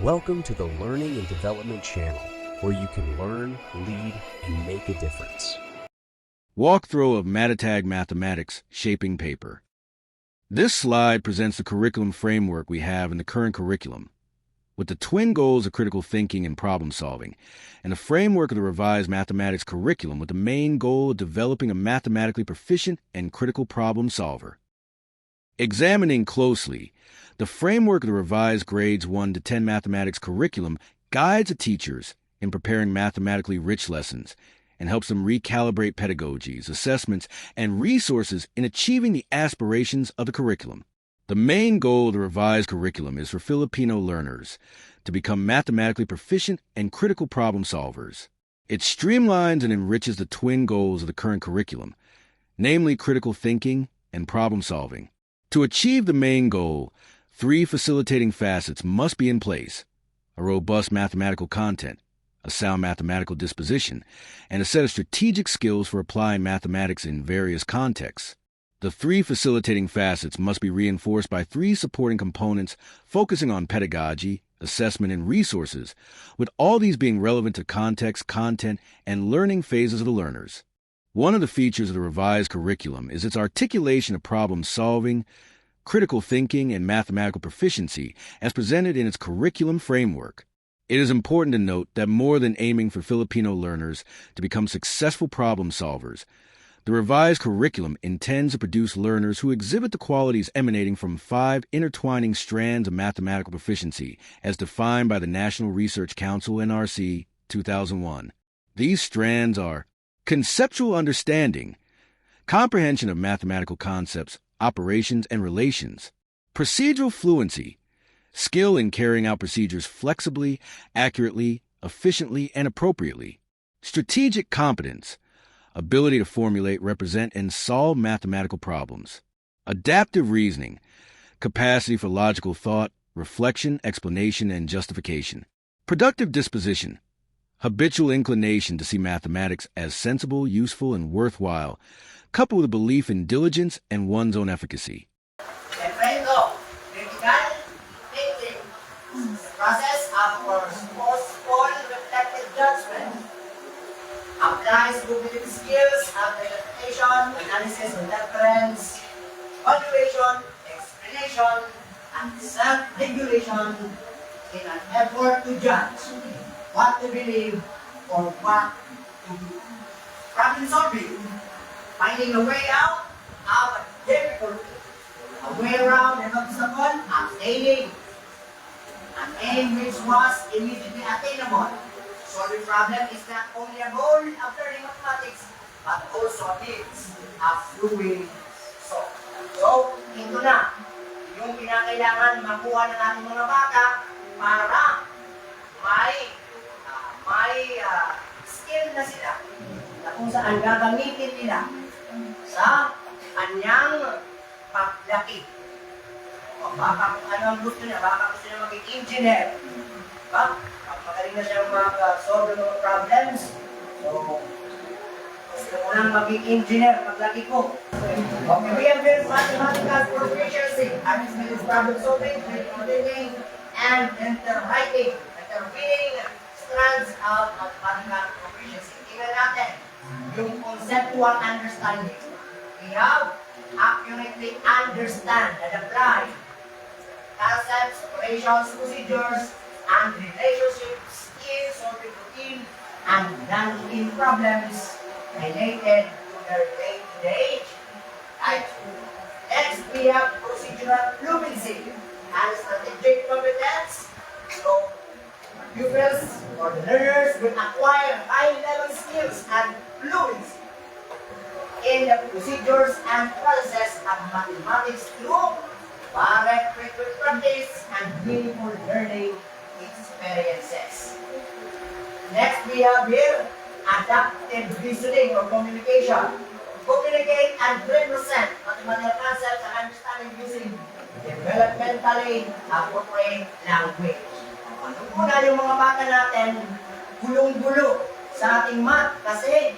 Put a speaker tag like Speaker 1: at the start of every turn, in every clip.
Speaker 1: Welcome to the Learning and Development Channel, where you can learn, lead, and make a difference.
Speaker 2: Walkthrough of Matatag Mathematics Shaping Paper. This slide presents the curriculum framework we have in the current curriculum, with the twin goals of critical thinking and problem solving, and the framework of the revised mathematics curriculum with the main goal of developing a mathematically proficient and critical problem solver. Examining closely, the framework of the revised grades 1 to 10 mathematics curriculum guides the teachers in preparing mathematically rich lessons and helps them recalibrate pedagogies, assessments, and resources in achieving the aspirations of the curriculum. The main goal of the revised curriculum is for Filipino learners to become mathematically proficient and critical problem solvers. It streamlines and enriches the twin goals of the current curriculum, namely critical thinking and problem solving. To achieve the main goal, 3 facilitating facets must be in place: a robust mathematical content, a sound mathematical disposition, and a set of strategic skills for applying mathematics in various contexts. The 3 facilitating facets must be reinforced by 3 supporting components focusing on pedagogy, assessment, and resources, with all these being relevant to context, content, and learning phases of the learners. One of the features of the revised curriculum is its articulation of problem solving, critical thinking, and mathematical proficiency as presented in its curriculum framework. It is important to note that more than aiming for Filipino learners to become successful problem solvers, the revised curriculum intends to produce learners who exhibit the qualities emanating from 5 intertwining strands of mathematical proficiency as defined by the National Research Council NRC 2001. These strands are conceptual understanding, comprehension of mathematical concepts, operations, and relations; procedural fluency, skill in carrying out procedures flexibly, accurately, efficiently, and appropriately; strategic competence, ability to formulate, represent, and solve mathematical problems; adaptive reasoning, capacity for logical thought, reflection, explanation, and justification; productive disposition, habitual inclination to see mathematics as sensible, useful, and worthwhile, coupled with a belief in diligence and one's own efficacy.
Speaker 3: Critical thinking, process of forceful reflective judgment, applies cognitive skills of interpretation, analysis, interference, evaluation, explanation, and self-regulation in an effort to judge what to believe or what to do. Problem solving, finding a way out of a difficulty, a way around an obstacle, attaining an aim which was immediately attainable. Solving problem is not only a goal of learning mathematics, but also needs a fluid soul. So, ito na yung pinakailangan makuha ng ating mga bata para may skill na sila na kung saan gagamitin nila sa kanyang paglaki. O baka kung ano ang gusto niya, baka gusto niya maging engineer. Pag magaling na siya mag-solve ng mga problems, so gusto ko lang maging engineer paglaki ko. Okay, we have built mathematical proficiency, arithmetic problem solving, critical thinking, and interwriting, interweaving strands of mathematical proficiency. Tingnan natin yung conceptual understanding. We have accurately understand and apply concepts, operations, procedures, and relationships in solving routine and non-routine problems related to their day-to-day life. Next, we have procedural fluency and strategic competence. So, pupils or the learners will acquire high-level skills and fluency in the procedures and processes of mathematics through direct frequent practice and meaningful learning experiences. Next, we have here adaptive reasoning or communication. Communicate and represent mathematical concepts and understanding using developmentally appropriate language. Una yung mga bata natin, gulong-gulo sa ating math kasi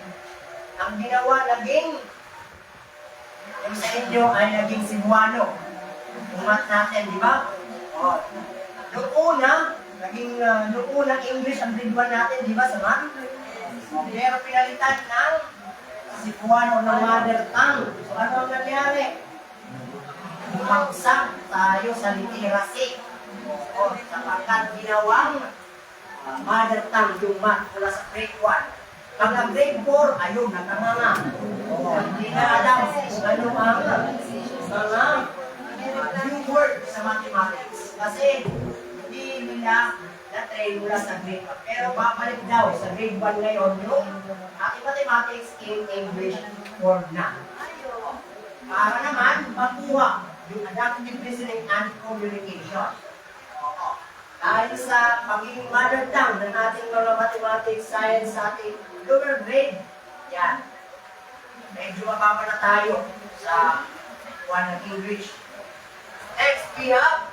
Speaker 3: ang ginawa naging yung sa inyo ay naging Cebuano. Yung math natin, di ba? O, noong una, naging noong unang English ang grade 1 natin, di ba, sa math? Pero pinalitan ng Cebuano ng mother tongue. So ano ang nangyari? Bumagsak tayo sa literacy. O sapagkat ginawang mother tongue yung math mula sa grade 1. Pagka grade 4, ayun, nakanganga. Hindi na alam kung ano ang mga new word sa mathematics. Kasi hindi nila na-train mula sa grade 1. Pero babalik daw sa grade 1 ngayon yung ating mathematics in English form na. Para naman makuha yung adaptive listening and communication. Dahil sa pagiging mother tongue ng ating mga mathematics, science sa ating lower grade, yan. Medyo mababa na tayo sa one ng English. Next, we have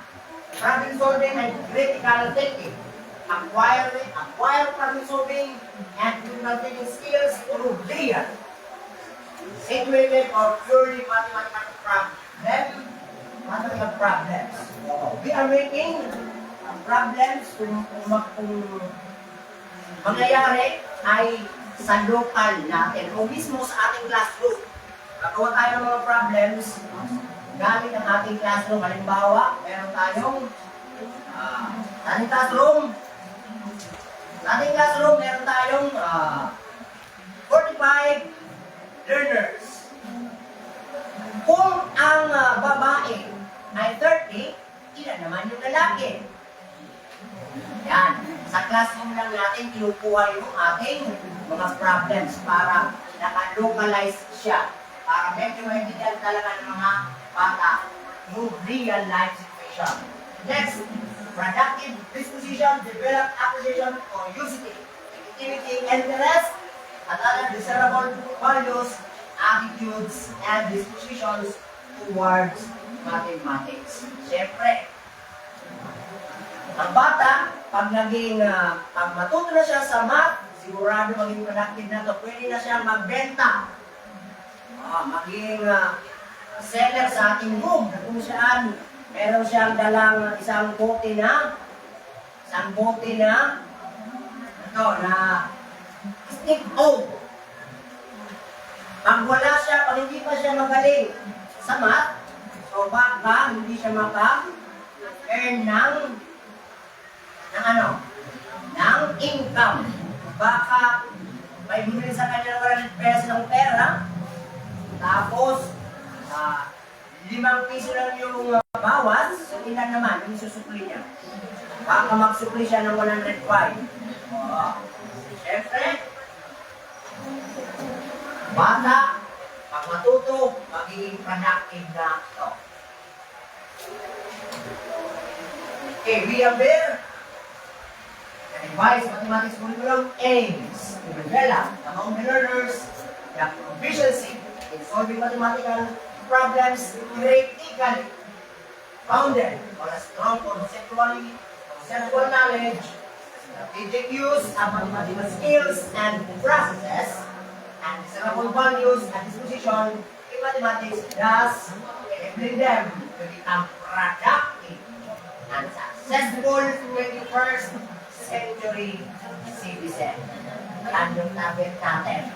Speaker 3: problem solving and critical thinking. Acquire problem solving and critical thinking skills through real, situated or purely mathematical problems. We are making problems kung mangyayari ay sa local natin o mismo sa ating classroom. Gagawa tayo ng mga problems gamit ang ating classroom. Halimbawa, meron tayong sa ating classroom meron tayong 45 learners. Kung ang babae ay 30, ilan naman yung lalaki? Yan. Sa classroom lang natin, kinukuha yung ating mga problems para naka-localize siya. Para medyo maintindihan talaga ng mga bata yung real life situation. Next, productive disposition, develop appreciation or usage, activity, interest, at other desirable values, attitudes, and dispositions towards mathematics. Siyempre, ang bata, pag matuto na siya sa math, sigurado maging productive na ito. Pwede na siya magbenta. Maging seller sa ating room, na kung saan meron siyang dalang isang bote na stick O. Pag wala siya, pag hindi pa siya magaling sa math, so baka hindi siya maka-earn ng income. Baka may bumili sa kanya ng 100 pesos ng pera, tapos 5 piso lang yung bawas, so ilan naman yung susupli niya? Baka magsupli siya ng 105. Siyempre, bata, pag matuto, magiging productive na ito. Okay, we have there the revised mathematics curriculum aims to develop among the learners the proficiency in solving mathematical problems critically, founded on a strong conceptual knowledge, strategic use of mathematical skills and processes, and desirable values and disposition in mathematics, thus enabling them to become productive and successful 21st century citizen. Yan yung target natin.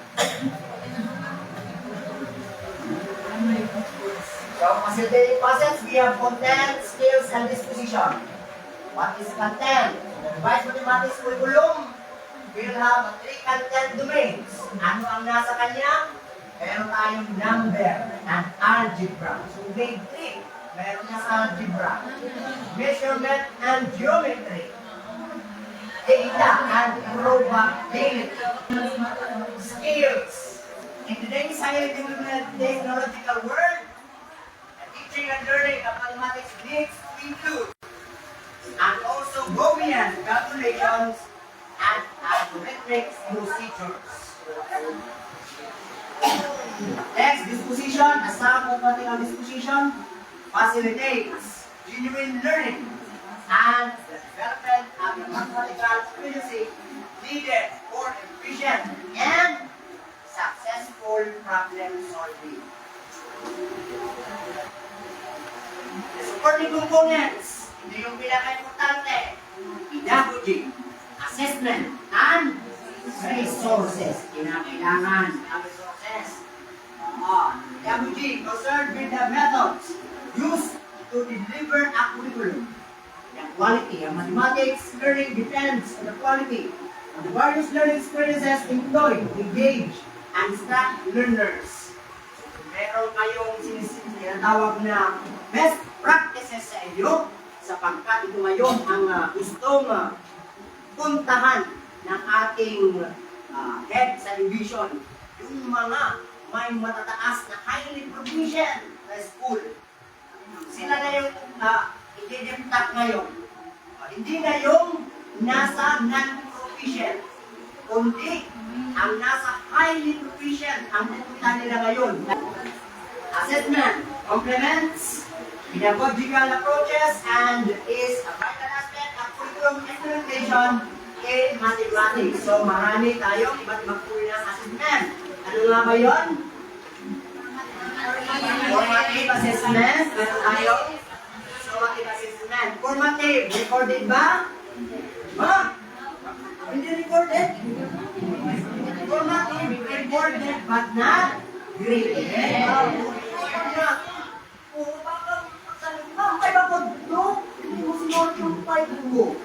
Speaker 3: So, facilitating process, we have content, skills, and disposition. What is content? The revised mathematics curriculum will have 3 content domains. Ano ang nasa kanya? Meron tayong number and algebra. So, grade 3, meron na algebra. Measurement and geometry. Data and probability. Skills. In today's highly technological world, teaching and learning of mathematics needs to include and also Gaussian calculations and algorithmic procedures. Next, disposition. A sound mathematical disposition facilitates genuine learning and the development of the mathematical fluency needed for efficient and successful problem solving. The supporting components Ito yung pinaka-importante. Pedagogy, assessment, and resources. Kinakailangan ng resources. Pedagogy, concerned with the methods used to deliver a curriculum. The quality of mathematics learning depends on the quality of the various learning experiences employed, engage, and instruct learners. So, kung meron kayong sinatawag na best practices sa inyo, sapagkat ito ngayon ang gustong puntahan ng ating head sa division, yung mga may matataas na highly proficient na school. Sila na yung i-detect ngayon. Hindi na yung nasa non-proficient, kundi ang nasa highly proficient ang pupunta nila ngayon. Assessment complements pedagogical approaches and is a vital aspect of curriculum implementation in mathematics. So marami tayong iba't ibang uri ng assessment. Ano nga ba yun? Formative assessment. Meron tayo. Formative assessment. Formative. Recorded ba? Ha? Hindi recorded? Formative. Recorded but not graded. Ay, bakit no? Hindi mo sinuot yung 5 mo.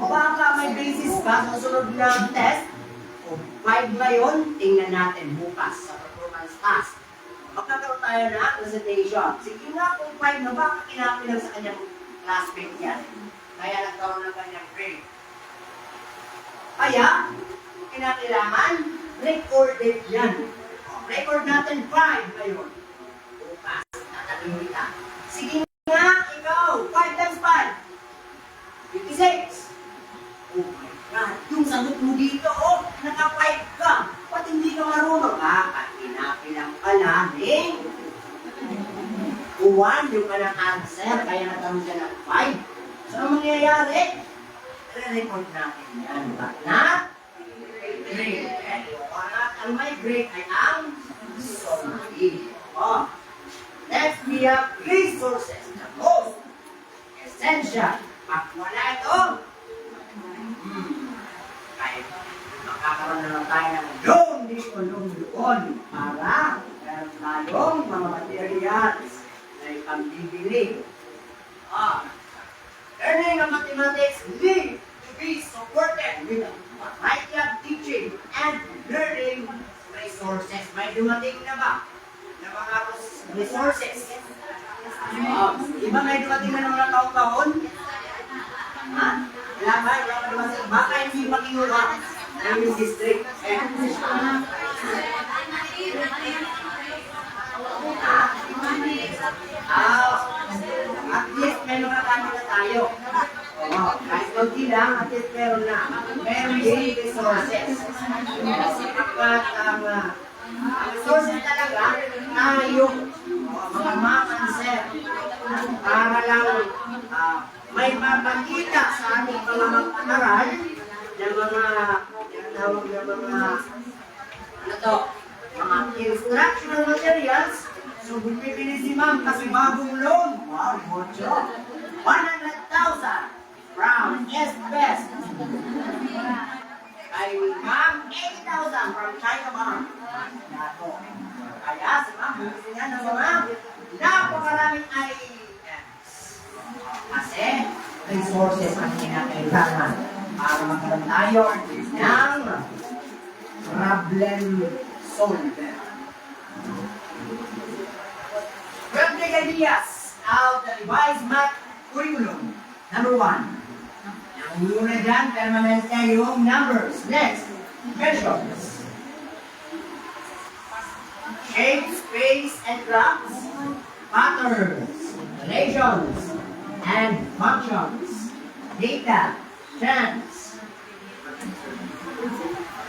Speaker 3: Baka may basis ka sa sunod na test. 5 ngayon, tingnan natin bukas sa performance task. Magkakaroon tayo na presentation. Sige nga kung 5 na baka kinapilang sa kanyang classmate yan. Kaya nagkaroon ng kanyang grade. Kaya, kinakailangan, recorded yan. Record natin 5 ngayon. Bukas, tatanong kita. Sige nga, ikaw, 5 times 5. 56. Oh my God, yung sagot mo dito, naka-5 ka. Ba't hindi ka marunong? Kinapilang ka namin. 1 yung kanang answer, kaya natanong siya ng 5. So, ang mangyayari? Re-record natin yan. But not grade. Ang may grade ay ang summative. Next, we have resources. The most essential. Pag wala ito, kahit makakaroon na lang tayo ng doon para meron tayong mga materials na ipambibili. Learning of mathematics need to be supported with a variety of teaching and learning resources. May dumating na ba na mga resources? Iba may dumating na ng mga taon-taon? Ha? Wala ba? Wala ba dumating? Baka hindi makinuha ng yung district. At least may mga kanila tayo. Kahit konti lang, at least meron na. Meron din resources. Kapag ang resources talaga, tayo, mga makanser, para lang may mapakita sa ating mga mag-aaral ng mga tawag na mga instructional materials. So, bumibili si ma'am kasi bagong loan. Wow, mucho. 100,000 from S-Best. Kay ma'am, 80,000 from China Bank. Kaya si ma'am, bumibili nga ng mga napakaraming items. Kasi, resources ang kinakailangan para magkaroon tayo ng problem solver. Grab the ideas of the revised math curriculum. Number 1. Ang una dyan, permanent na yung numbers. Next, measures. Shapes, space, and graphs. Patterns, relations, and functions. Data, chance.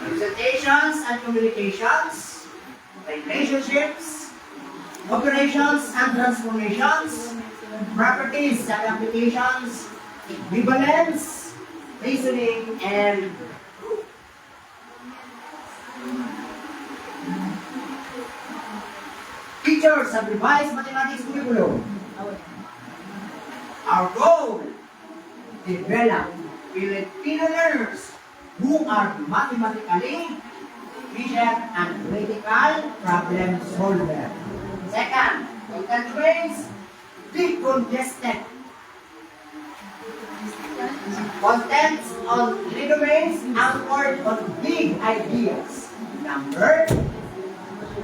Speaker 3: Representations and communications. Relationships. Operations and transformations, properties and applications, equivalence, reasoning, and proof. Features of revised mathematics curriculum. Our goal, develop Filipino learners who are mathematically efficient and critical problem solver. Second, content domains, decongested. Contents on three domains anchored on big ideas. Number,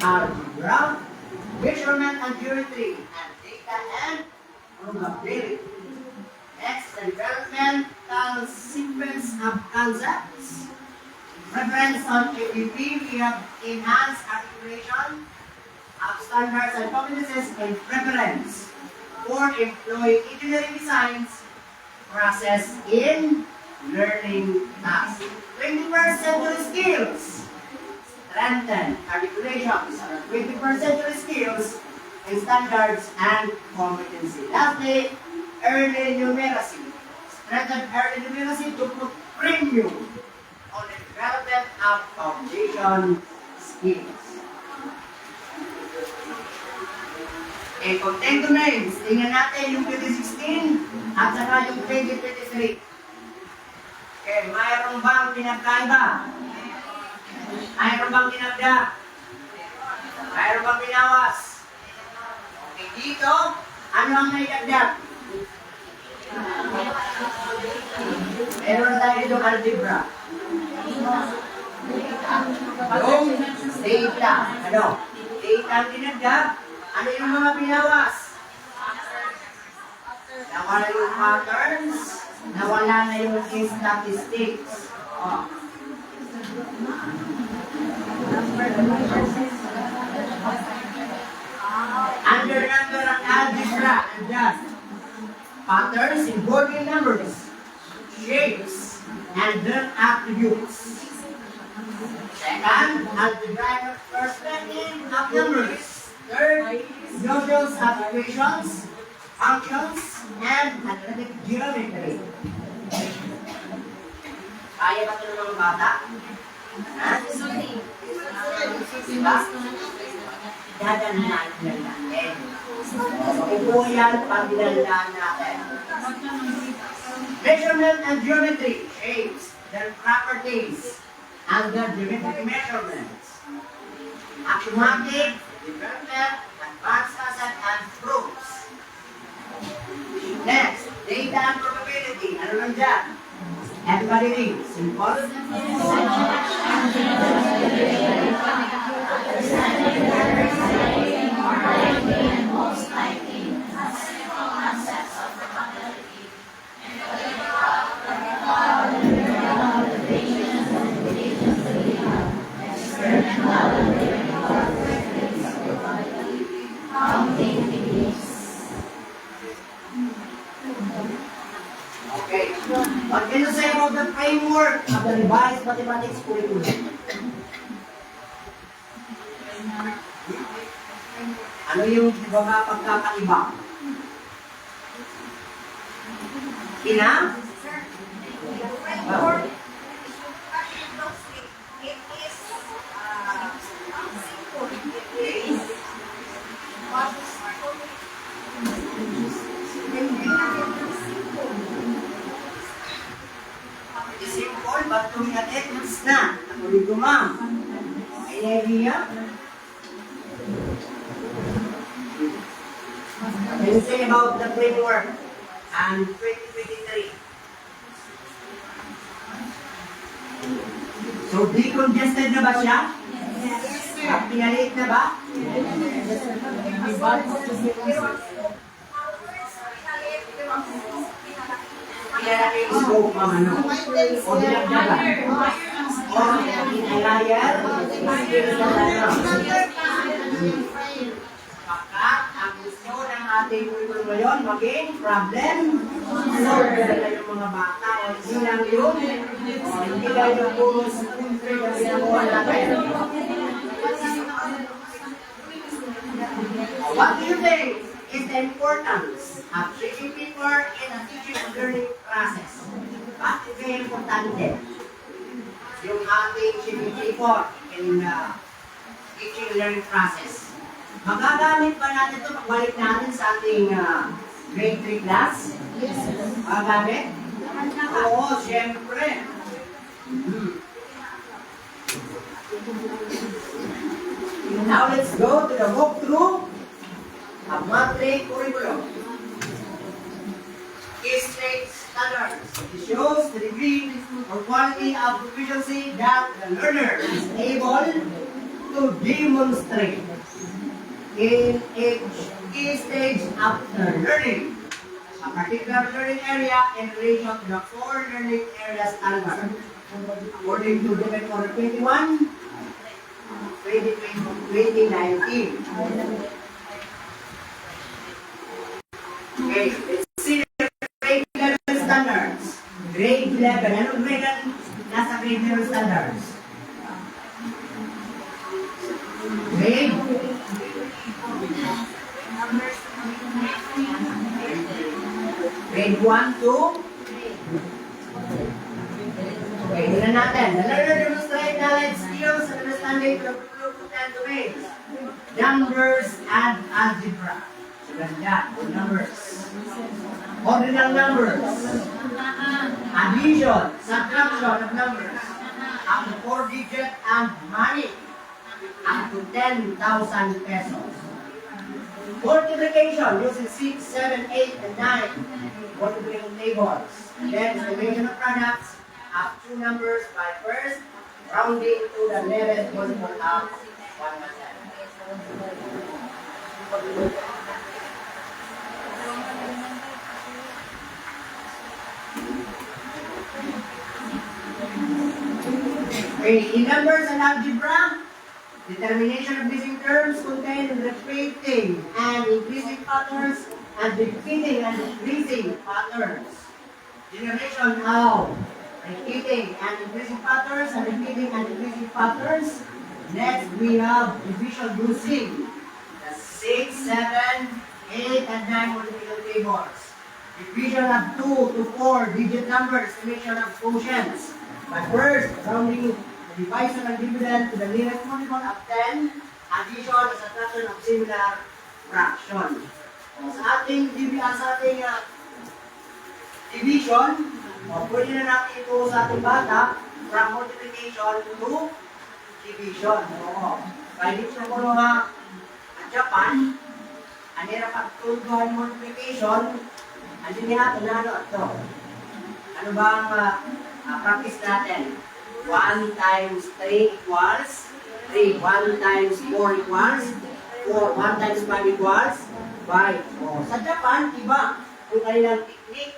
Speaker 3: algebra, measurement and geometry, and data and probability. Next, the developmental sequence of concepts. Reference on APP, we have enhanced articulation of standards and competencies in preference for employee engineering designs process in learning tasks. 21st century skills. Strengthen articulations of 21st century skills in standards and competency. Lastly, early numeracy. Strengthen early numeracy to put premium on the development of foundation skills. Okay, content domains. Tingnan natin yung 2016 at saka yung 2023. Okay, mayroon bang pinagkaiba? Mayroon bang dinagda? Mayroon bang binawas? Okay, dito, ano ang naidagdag? Meron tayo itong algebra. Yung data. Ano? Data ang dinagdag. Ano yung mga binawas? Nawala yung patterns. Nawala na yung statistics. Oh. Under number ang algebra, andyan. Patterns involving numbers, shapes, and their attributes. Second, algebraic perspective of numbers. Third, notions of equations, functions, and analytic geometry. Kaya ba ito ng mga bata? Ha? Diba? Dadandaan lang natin. Ito yan pag dinandaan natin. Measurement and geometry, shapes, their properties, and their geometric measurements. Axiomatic, development, advanced concept, and proofs. Next, data and probability. Ano lang dyan? Everybody read. Simple. Okay. What can you say about the framework of the revised mathematics curriculum? Ano yung mga pagkakaiba? Ina? Simple, but kung at-ethics na, ulit ma'am. May idea? What can you say about the framework and 2023? So, decongested na ba siya? Yes, sir. Pinalit na ba? Pinalaki yung scope ng ano? O dinagdagan? O inalayan? Pagkat ang gusto ng ating curriculum ngayon maging problem solver na yung mga bata. O hindi lang yun. O hindi lang yung puro school trade ang ginagawa natin. What do you think is the importance of training people in a teaching and learning process? Bakit kaya importante yung ating training people in teaching and learning process? Magagamit ba natin ito pagbalik natin sa ating Grade 3 class? Yes. Gamit? Oo, siyempre. Now let's go to the walkthrough of monthly curriculum. Key stage standards. It shows the degree or quality of proficiency that the learner is able to demonstrate in each key stage after learning a particular learning area in relation to the four learning area standards. According to Document Order 21, 2019. Okay, let's see the grade level standards. Grade 11. Anong grade ang nasa grade level standards? Grade? Grade 1 to? Okay, tignan natin. The learner demonstrate knowledge, skills, and understanding of the group and domains. Numbers and algebra. So, ganda. Numbers. Ordinal numbers. Addition, subtraction of numbers. Up to 4-digit and money. Up to 10,000 pesos. Multiplication using 6, 7, 8, and 9. Multiplication tables. And then estimation of products. Up two numbers by first, rounding to the nearest multiple of 100. Okay, in numbers and algebra, determination of missing terms contained in repeating and increasing patterns and repeating and increasing patterns. Generation of repeating and increasing patterns and repeating and increasing patterns. Next, we have division using the 6, 7, 8, and 9 multiplication tables. Division of 2 to 4-digit numbers, estimation of quotients. But first, rounding the divisor and dividend to the nearest multiple of 10, addition or subtraction of similar fraction. Sa ating division, pwede na natin ito sa ating bata from multiplication to division. Kaya dito ko nga Japan, anira pagtulduhan multiplication, andin niya ito na ito. Ano bang practice natin? 1 times 3 equals 3. 1 times 4 equals 4. 1 times 5 equals 5. Sa Japan, iba yung kanilang technique.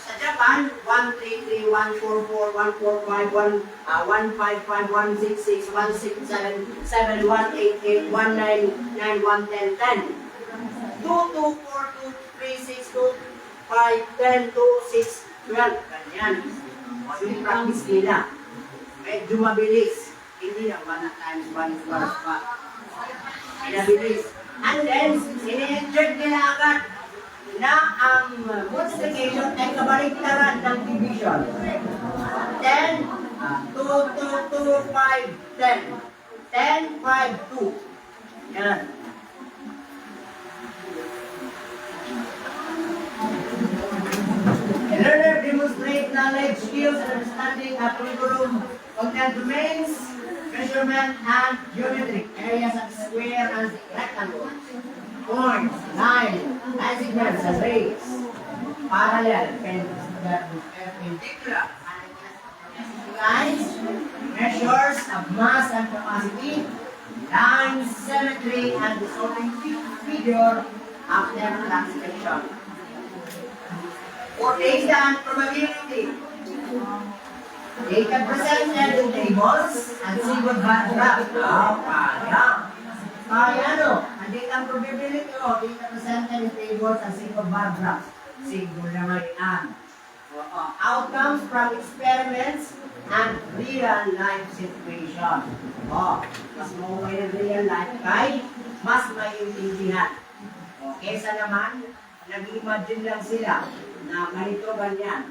Speaker 3: Sa Japan, 133, 144, 145, 155, 166, 167, 188, 199, 110, 10. 2, 2, 4, 2, 3, 6, 2, 5, 10, 2, 6, 12. Ganyan. Yung practice nila. Medyo mabilis. Hindi na 1 times 1 equals 5. Mabilis. And then, ini-check nila agad na ang multiplication ay kabaligtaran ng division. 10, 2, 2, 2, 5, 10. 10, 5, 2. Yan. A learner demonstrate knowledge, skills, and understanding of curriculum content domains, measurement, and geometric areas of square and rectangle. Points, line, segments, and rays, parallel, perpendicular, lines, measures of mass and capacity, lines, symmetry, and distorting figure after classification. For data and probability, data presented in tables and single bar graph. Ang data probability o data presented in tables and single bar graphs. Single naman yan. Outcomes from experiments and real life situation. Mas mauwi ng real life kay mas maiintindihan. Kesa naman, nag-imagine lang sila na ganito ganyan.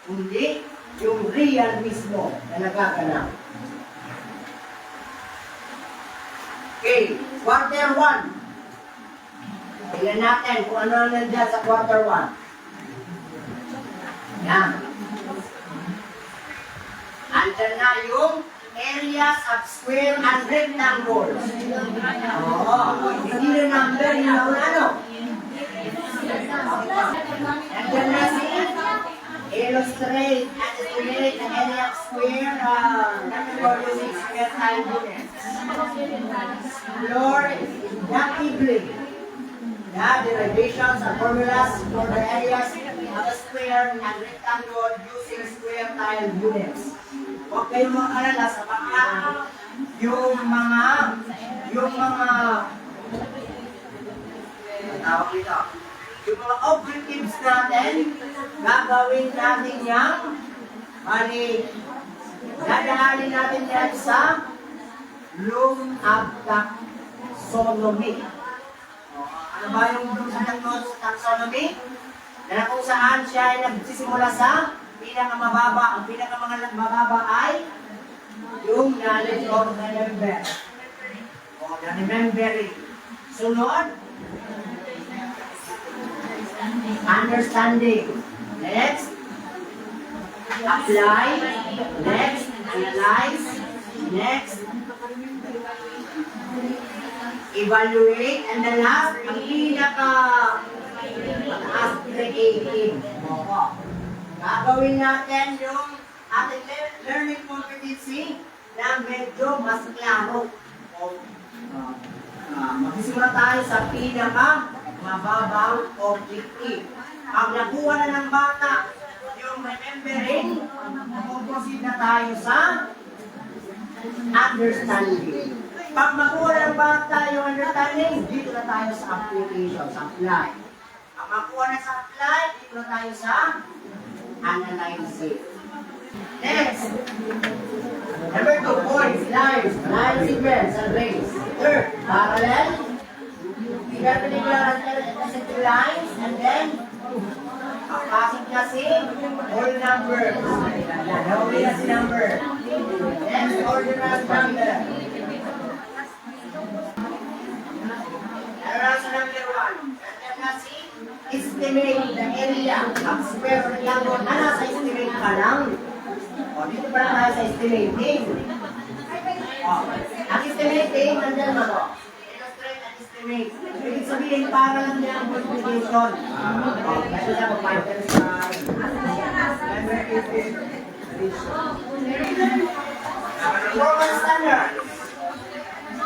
Speaker 3: Kundi yung real mismo na nagaganap. Okay, quarter 1. Tingnan natin kung ano ang nandiyan sa quarter 1. Yan. Andyan na yung areas of square and rectangles. Oo. Hindi na number, yun ang ano. Andyan na si illustrate and estimate the area of square rectangle using square tile units. Explore inductively the derivations and formulas for the areas of a square and rectangle using square tile units. Huwag kayong mag-alala sa baka yung mga tawag dito. Yung mga objectives natin, gagawin natin yan. Bali, dadahalin natin yan sa Bloom of Taxonomy. Ano ba yung Bloom of Taxonomy? Na kung saan siya ay nagsisimula sa pinakamababa. Ang pinakamababa ay yung knowledge of the member. O, the remembering. Sunod, understanding. Next, apply. Next, analyze. Next, evaluate. And the last, ang mataas, creative. Gagawin natin yung ating learning competency na medyo mas klaro. Magsisimula tayo sa mababang objective. Pag nakuha na ng bata yung remembering, mag-proceed na tayo sa understanding. Pag makuha na ng bata yung understanding, dito na tayo sa application, sa apply. Pag makuha na sa apply, dito na tayo sa analyzing. Next, number 2, points, lines, line sequence, and rays. Third, parallel, perpendicular and intersecting lines, and then pasok na si whole numbers. Nahuli na si number. Next, ordinal number. Naroon sa number 1. Nandiyan na si estimate the area of square rectangle. Ano sa estimate ka lang? O, dito pa lang tayo sa estimating. O, ang estimating, nandiyan mo to. Illustrate and estimate. Ibig sabihin, para lang niya ang multiplication. O, kasi siya mag-fighter sa Roman standard.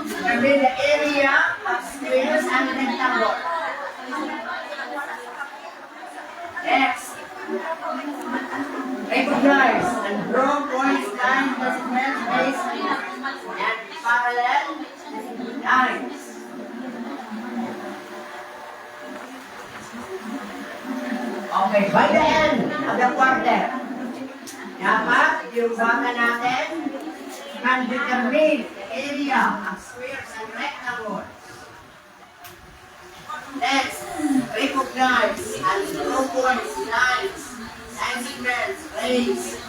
Speaker 3: Determine the area of squares and rectangle. Next, recognize and draw points, lines, segments, base, and parallel lines. Okay, by the end of the quarter, dapat yung bata natin can determine the area of squares and rectangles. Next, recognize and draw points, lines, segments, rays.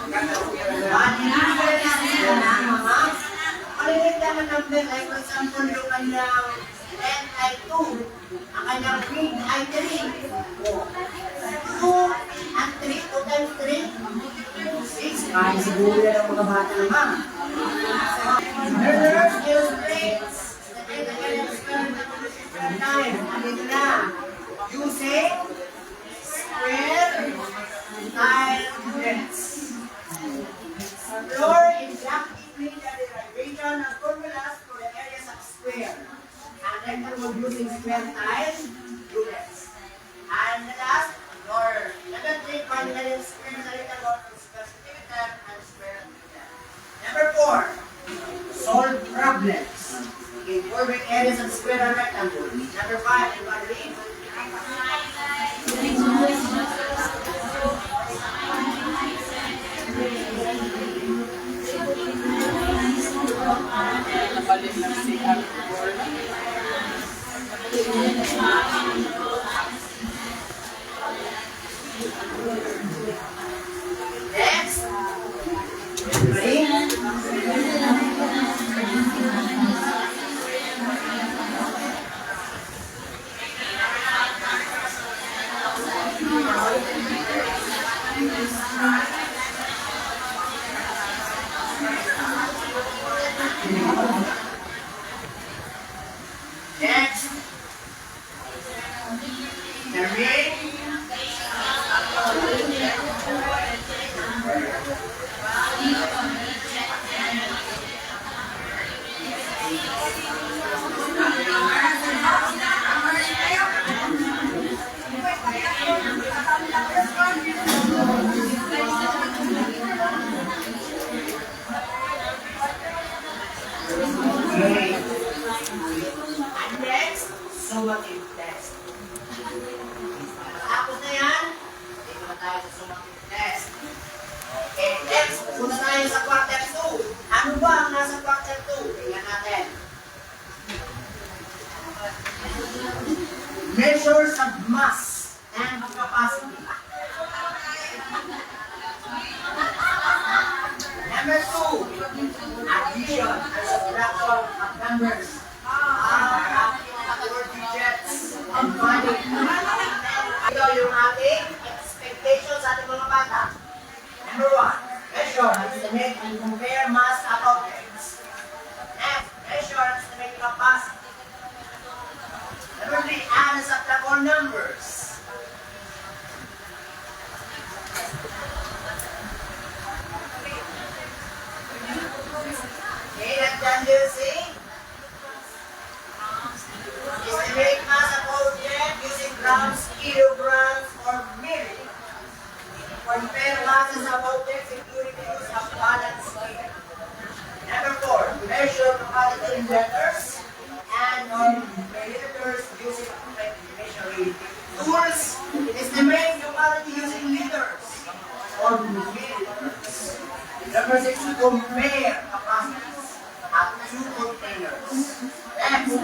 Speaker 3: Malilit lang ang number, like for example, yung kanyang N ay 2, ang kanyang B ay 3. 2 and 3, 2 times 3, 6. Kaya siguro yan ang mga bata naman. Learners illustrates the area of square time. Andito na. Using square tile units. Explore inductively the derivation of formulas for the areas of square. And rectangle using square tile units. And the last, or number 3, finally square rectangle from square centimeter and square meter. Number 4, solve problems involving areas of square and rectangle. Number 5, evaluate. Next, ready? Next, the ring. Okay. And next, summative test. Tapos na yan, dito na tayo sa summative test. Okay, next, punta tayo sa quarter 2. Ano ba ang nasa quarter 2? Tingnan natin. Measures of mass and capacity. Number 2, addition and subtraction of numbers. Word digits and money. Ito yung ating expectations sa ating mga bata. Number 1, measure, estimate, and compare mass of objects. Next, measure, estimate capacity. Number 3, add and subtract all numbers. Okay, let's done using estimate mass of object using grams, kilograms, or milligrams. Compare masses of objects including the use of balance scale. Number 4, measure capacity in letters and or milliliters using measuring tools. Estimate capacity using liters or milliliters. Number 6, compare capacities of two containers. Next.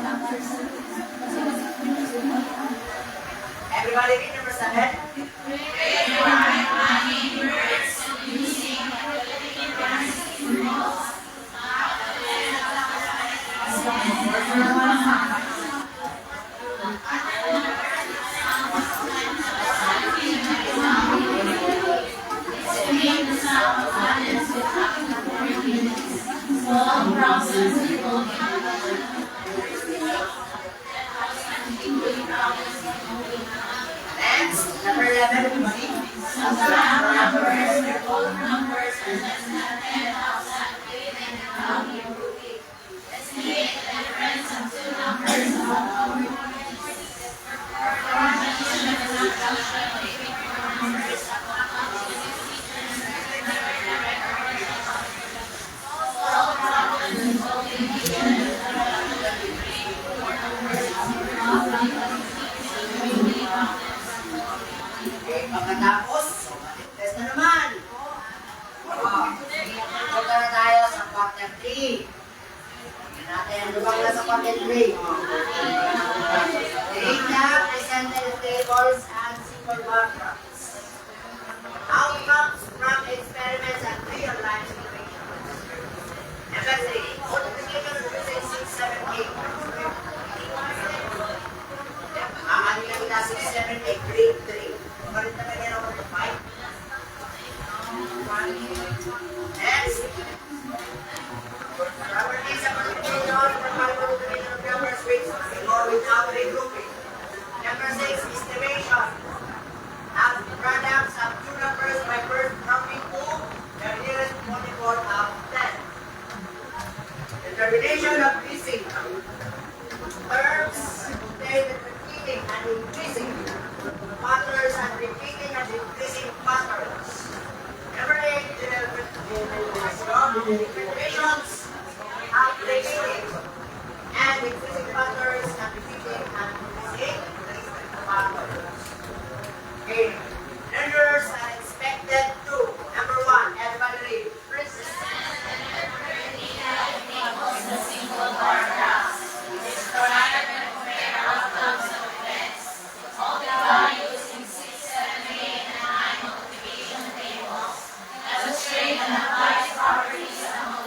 Speaker 3: Everybody read number 7. Next, number 11, everybody. Okay, pagkatapos, test na naman. Punta na tayo sa quarter 3. Tingnan natin, ano bang nasa quarter 3? Data, presented tables, and simple bar graphs. Outcomes from experiments and real-life situations. Number 3, multiplication of using 6, 7, 8. Ang ating nakita 6, 7, 8, grade 3. Palit na kanya ng 5. Next. Properties of multiplication for multiplication of numbers with or without regrouping. Number 6, estimation. Of products of two numbers by first rounding to the nearest multiple of 10. Determination of missing terms contained repeating and increasing patterns and repeating and increasing patterns. Number 8, determinations of repeating and increasing patterns and repeating and increasing patterns. Okay, learners are expected to, number 1, everybody read.
Speaker 4: Demonstrate and apply properties of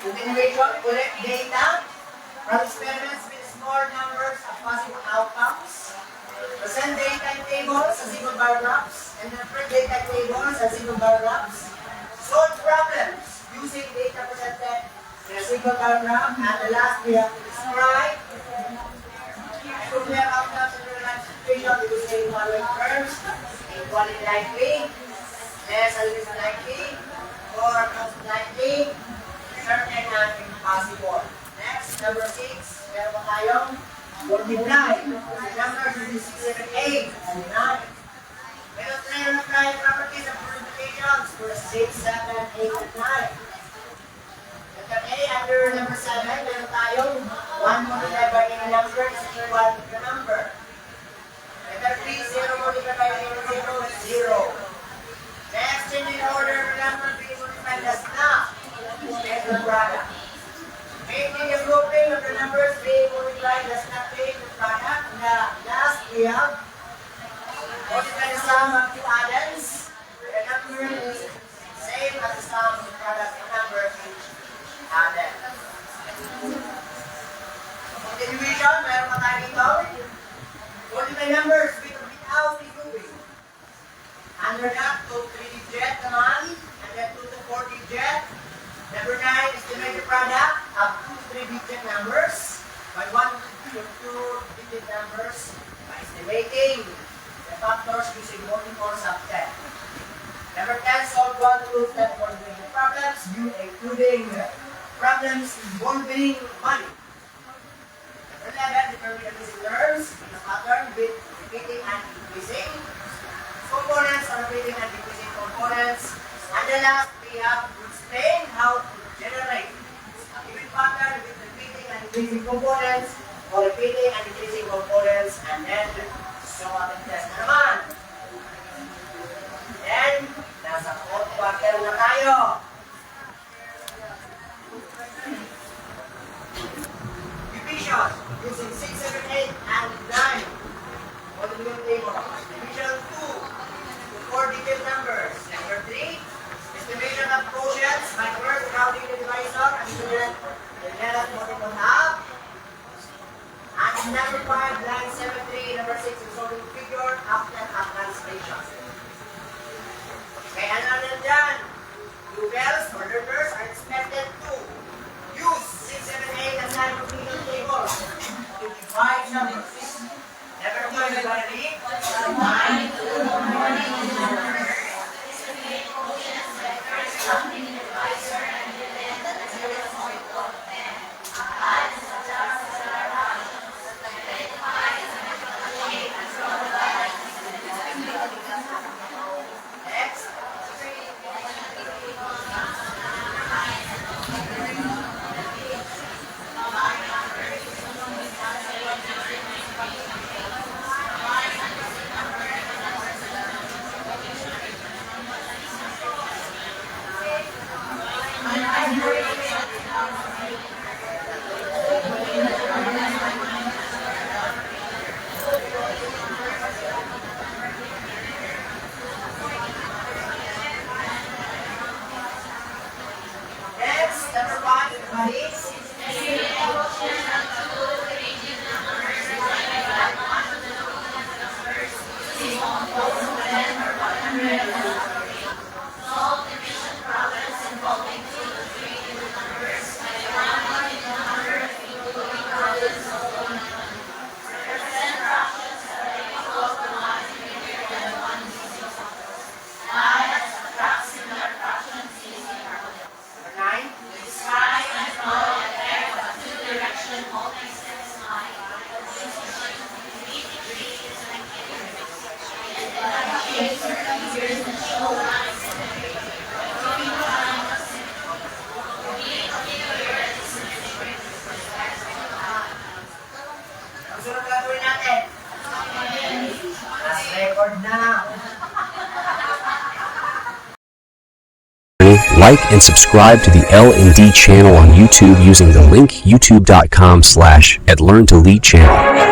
Speaker 3: Continuation, collect data from experiments with small numbers of possible outcomes. Present data tables as single bar graphs, and interpret data tables as single bar graphs. Solve problems using data presented in a single bar graph. And the last, we have to describe and compare outcomes in real life situation using following terms: equally likely, less or less likely, or most likely, certain and impossible. Next, number 6, meron pa tayong multiply. The numbers is 6, 7, 8, and 9. Meron tayo na tayo properties of multiplications for 6, 7, 8, and 9. Letter A, under number 7, meron tayong 1 multiplied by any number is equal to the number. Letter B, 0 multiplied by any 0 is 0. Next, in the order of the number being multiplied does not make the product. Making a grouping of the numbers being multiplied does not make the product. And last, we have multiply the sum of two addends. The number is same as the sum of the product of number each addend. Continuation, meron pa tayo dito. Multiply numbers without the grouping. Under that, to 3-digit naman, and then 2 to 4-digit. Number 9 is to make the product of 2 3-digit numbers by 1 to 2-digit numbers by estimating the factors using multiples of 10. Number 10, solve 1 to 10 multiplication problems, including problems involving money. Number 11, determine the missing terms in a pattern with repeating and increasing components or repeating and decreasing components. And the last, we have to explain how to generate a given pattern with repeating and decreasing components or repeating and decreasing components, and then show up and test na naman. Then, nasa fourth quarter na tayo. Division using 6, 7, 8, and 9. Multiplication table. Division 2 to 4-digit numbers. Number 3, estimation of quotients by first rounding the divisor and then the nearest multiple half. And number 5, line 7, 3, number 6, is solving figure after a translation. Okay, ano na dyan? Pupils or learners are expected to use 6, 7, 8, and 9 multiplication tables to divide numbers. Number 2, everybody read? Next. Next, number 5, everybody. Number 9. Ang sunod gagawin natin. Last record na.
Speaker 1: Like and subscribe to the L&D channel on YouTube using the link youtube.com/@learntolead channel.